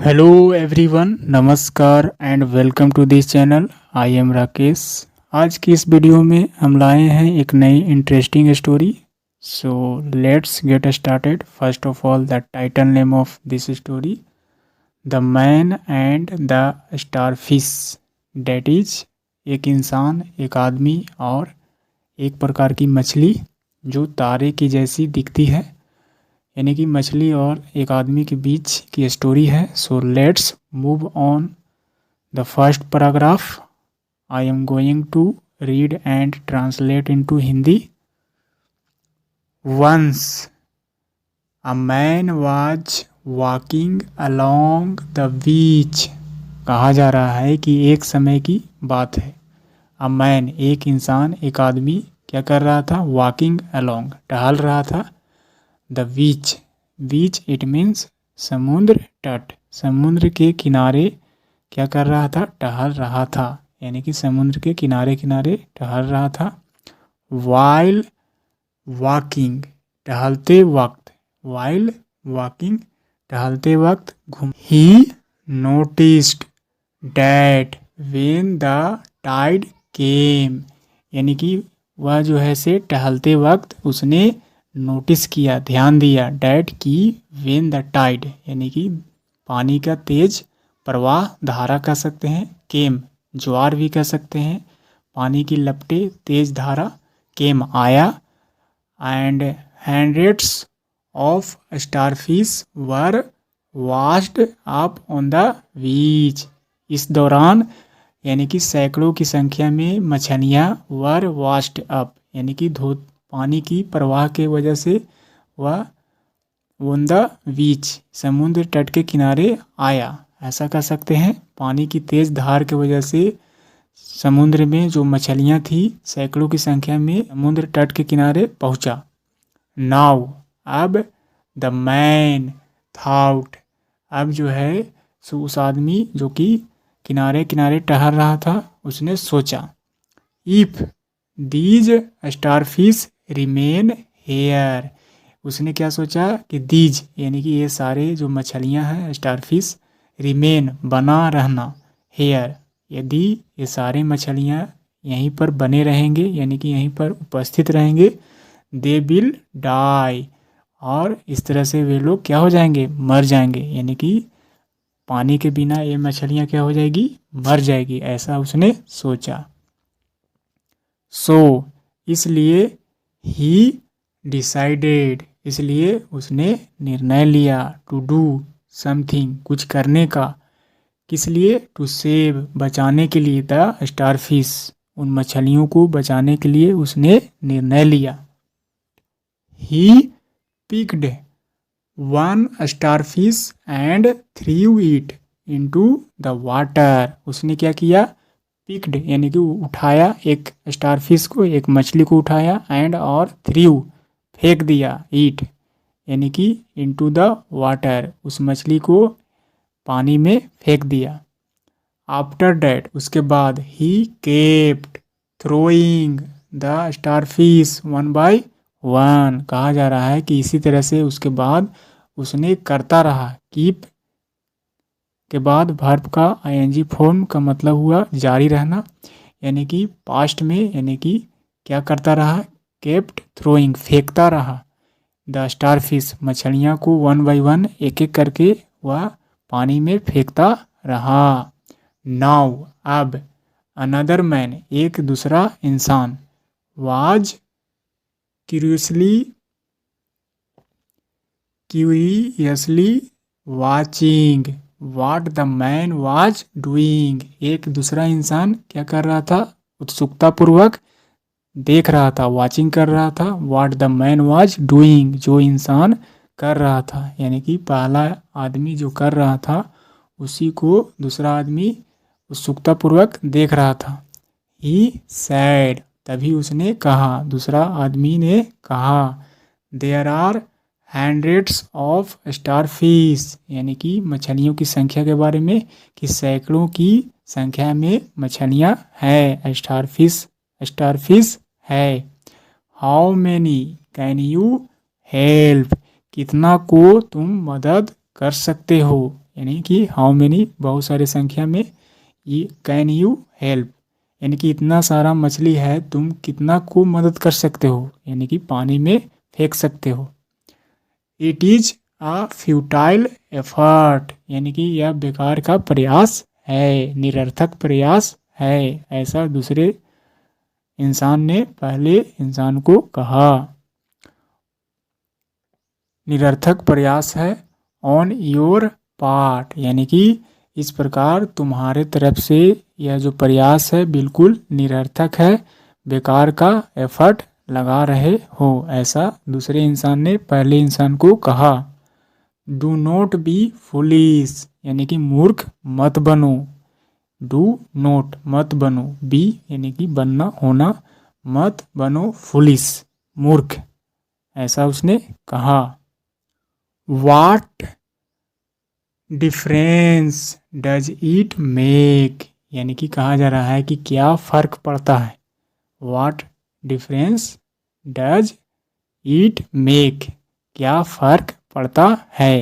Hello everyone, नमस्कार and welcome to this channel. I am Rakesh. आज की इस वीडियो में हम लाए हैं एक नई interesting story. So let's get started. First of all, the title name of this story, the man and the starfish. That is एक इंसान, एक आदमी और एक प्रकार की मछली जो तारे की जैसी दिखती है, यानी कि मछली और एक आदमी के बीच की स्टोरी है। So let's move on the first paragraph. I am going to read and translate into Hindi. Once a man was walking along the beach. कहा जा रहा है कि एक समय की बात है। अ मैन, एक इंसान, एक आदमी क्या कर रहा था? वॉकिंग अलोंग, टहल रहा था। The beach, beach it means समुद्र तट। समुद्र के किनारे क्या कर रहा था? टहल रहा था, यानी कि समुद्र के किनारे किनारे टहल रहा था। वाइल वॉकिंग, टहलते वक्त। वाइल वॉकिंग, टहलते वक्त घूम। He noticed that when the tide came, यानी कि वह जो है से टहलते वक्त उसने नोटिस किया, ध्यान दिया। डैट की वेन द टाइड, यानी कि पानी का तेज प्रवाह, धारा कह सकते हैं। केम, ज्वार भी कह सकते हैं। पानी की लपटे, तेज धारा। केम, आया। And hundreds of starfish were washed up on the beach. इस दौरान यानी कि सैकड़ों की संख्या में मछलियाँ वर वाश्ड अप, यानी कि पानी की प्रवाह के वजह से वह ऑन द बीच, समुद्र तट के किनारे आया, ऐसा कह सकते हैं। पानी की तेज धार की वजह से समुद्र में जो मछलियाँ थी सैकड़ों की संख्या में समुद्र तट के किनारे पहुंचा। नाउ, अब द मैन थॉट, अब जो है सो उस आदमी जो कि किनारे किनारे टहल रहा था उसने सोचा। If these starfish remain here, उसने क्या सोचा कि दीज यानी कि ये सारे जो मछलियां हैं स्टारफिश, रिमेन बना रहना, हेयर यदि ये सारे मछलियां यहीं पर बने रहेंगे यानी कि यहीं पर उपस्थित रहेंगे, दे विल डाई, और इस तरह से वे लोग क्या हो जाएंगे? मर जाएंगे, यानी कि पानी के बिना ये मछलियां क्या हो जाएगी? मर जाएगी, ऐसा उसने सोचा। सो इसलिए ही डिसाइडेड, इसलिए उसने निर्णय लिया। टू डू समथिंग, कुछ करने का। किस लिए? टू सेव, बचाने के लिए। द स्टारफिश, उन मछलियों को बचाने के लिए उसने निर्णय लिया। He picked one starfish and threw it into the water, उसने क्या किया? पिक्ड यानी कि उठाया एक स्टारफिश को, एक मछली को उठाया, एंड और थ्रीव, फेंक दिया, ईट यानी कि इनटू द वाटर, उस मछली को पानी में फेंक दिया। आफ्टर डैट, उसके बाद, he kept throwing the starfish one by one, कहा जा रहा है कि इसी तरह से उसके बाद उसने करता रहा। कीप के बाद वर्ब का आईएनजी फॉर्म का मतलब हुआ जारी रहना, यानी कि पास्ट में, यानी कि क्या करता रहा? केप्ट थ्रोइंग, फेंकता रहा। द स्टारफिश, मछलियाँ को वन बाय वन, एक एक करके वह पानी में फेंकता रहा। नाउ, अब, अनदर मैन, एक दूसरा इंसान, was curiously watching what the man was doing, एक दूसरा इंसान क्या कर रहा था? उत्सुकतापूर्वक देख रहा था, वाचिंग कर रहा था। What the man was doing, जो इंसान कर रहा था, यानी कि पहला आदमी जो कर रहा था उसी को दूसरा आदमी उत्सुकतापूर्वक देख रहा था। ही सैड, तभी उसने कहा, दूसरा आदमी ने कहा, there are hundreds of starfish, यानी कि मछलियों की संख्या के बारे में, कि सैकड़ों की संख्या में मछलियाँ हैं, स्टारफिश है। How many can you help, कितना को तुम मदद कर सकते हो, यानी कि हाउ मेनी बहुत सारे संख्या में, ये कैन यू हेल्प यानी कि इतना सारा मछली है, तुम कितना को मदद कर सकते हो, यानी कि पानी में फेंक सकते हो। It is a futile effort यानी कि यह बेकार का प्रयास है, निरर्थक प्रयास है, ऐसा दूसरे इंसान ने पहले इंसान को कहा। निरर्थक प्रयास है ऑन योर पार्ट यानी कि इस प्रकार तुम्हारे तरफ से यह जो प्रयास है बिल्कुल निरर्थक है, बेकार का एफर्ट लगा रहे हो, ऐसा दूसरे इंसान ने पहले इंसान को कहा। डू नॉट बी फुलिश यानी कि मूर्ख मत बनो, डू नॉट मत बनो, बी यानी कि बनना होना, मत बनो फुलिश मूर्ख, ऐसा उसने कहा। वाट डिफरेंस डज इट मेक यानी कि कहा जा रहा है कि क्या फ़र्क पड़ता है। वाट डिफरेंस डज इट मेक क्या फ़र्क पड़ता है।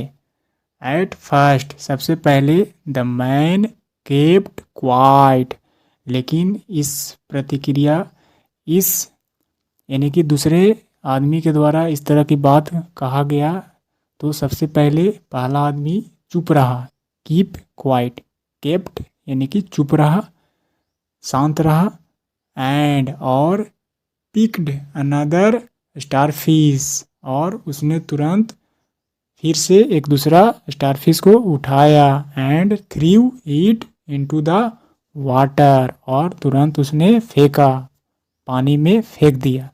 एट फर्स्ट सबसे पहले द मैन केप्ट क्वाइट लेकिन इस प्रतिक्रिया इस यानी कि दूसरे आदमी के द्वारा इस तरह की बात कहा गया तो सबसे पहले पहला आदमी चुप रहा, कीप क्वाइट, केप्ट यानी कि चुप रहा, शांत रहा, एंड और पिक्ड अनदर स्टारफिश और उसने तुरंत फिर से एक दूसरा स्टारफिश को उठाया, and threw it into the water और तुरंत उसने फेंका, पानी में फेंक दिया।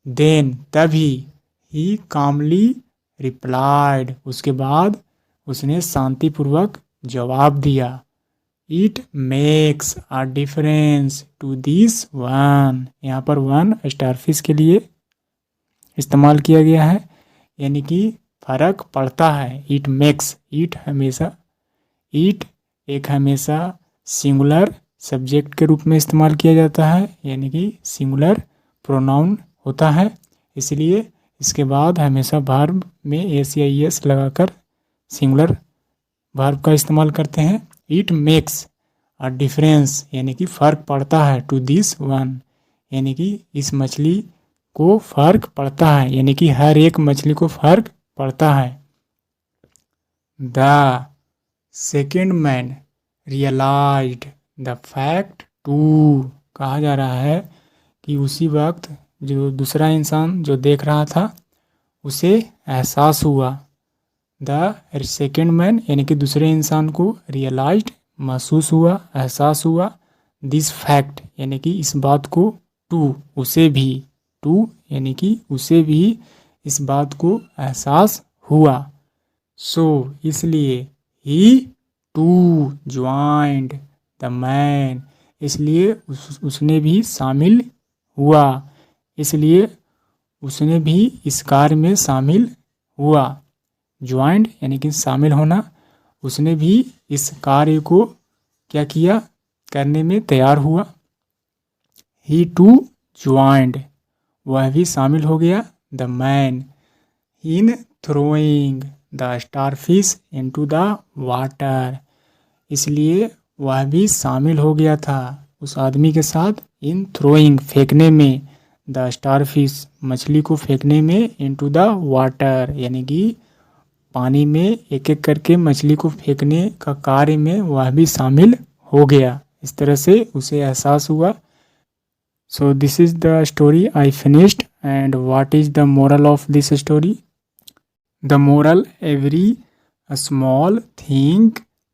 देन तभी ही कामली रिप्लाइड उसके बाद उसने शांतिपूर्वक जवाब दिया। It makes a difference to this one यहाँ पर वन स्टारफिश के लिए इस्तेमाल किया गया है, यानी कि फर्क पड़ता है। इट मेक्स, इट हमेशा, इट एक हमेशा सिंगुलर सब्जेक्ट के रूप में इस्तेमाल किया जाता है, यानी कि सिंगुलर प्रोनाउन होता है, इसलिए इसके बाद हमेशा वर्ब में एस या एस लगाकर सिंगुलर वर्ब का इस्तेमाल करते हैं। इट मेक्स अ डिफरेंस यानी कि फ़र्क पड़ता है, टू दिस वन यानी कि इस मछली को फ़र्क पड़ता है, यानी कि हर एक मछली को फ़र्क पड़ता है। The second man realised the fact to कहा जा रहा है कि उसी वक्त जो दूसरा इंसान जो देख रहा था उसे एहसास हुआ। द सेकेंड मैन यानी कि दूसरे इंसान को रियलाइज्ड महसूस हुआ, एहसास हुआ, दिस फैक्ट यानी कि इस बात को, टू उसे भी, टू यानी कि उसे भी इस बात को एहसास हुआ। सो इसलिए ही टू ज्वाइंड द मैन इसलिए उसने भी शामिल हुआ, इसलिए उसने भी इस कार्य में शामिल हुआ। ज्वाइंड यानी कि शामिल होना, उसने भी इस कार्य को क्या किया, करने में तैयार हुआ। ही टू ज्वाइंड वह भी शामिल हो गया। The man in throwing the starfish into the water इसलिए वह भी शामिल हो गया था उस आदमी के साथ, इन थ्रोइंग फेंकने में, द स्टारफिश मछली को फेंकने में, इनटू द वाटर यानी कि पानी में एक एक करके मछली को फेंकने का कार्य में वह भी शामिल हो गया। इस तरह से उसे एहसास हुआ। So this is the story I finished and what is the moral of this story. The moral every small thing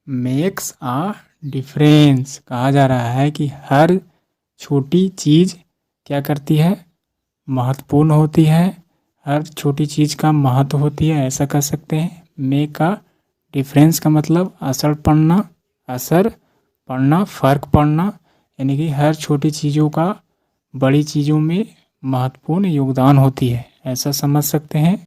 makes a difference कहा जा रहा है कि हर छोटी चीज़ क्या करती है, महत्वपूर्ण होती है, हर छोटी चीज़ का महत्व होती है, ऐसा कह सकते हैं। मेक का डिफरेंस का मतलब असर पड़ना, असर पड़ना, फ़र्क पड़ना, यानी कि हर छोटी चीज़ों का बड़ी चीज़ों में महत्वपूर्ण योगदान होती है, ऐसा समझ सकते हैं।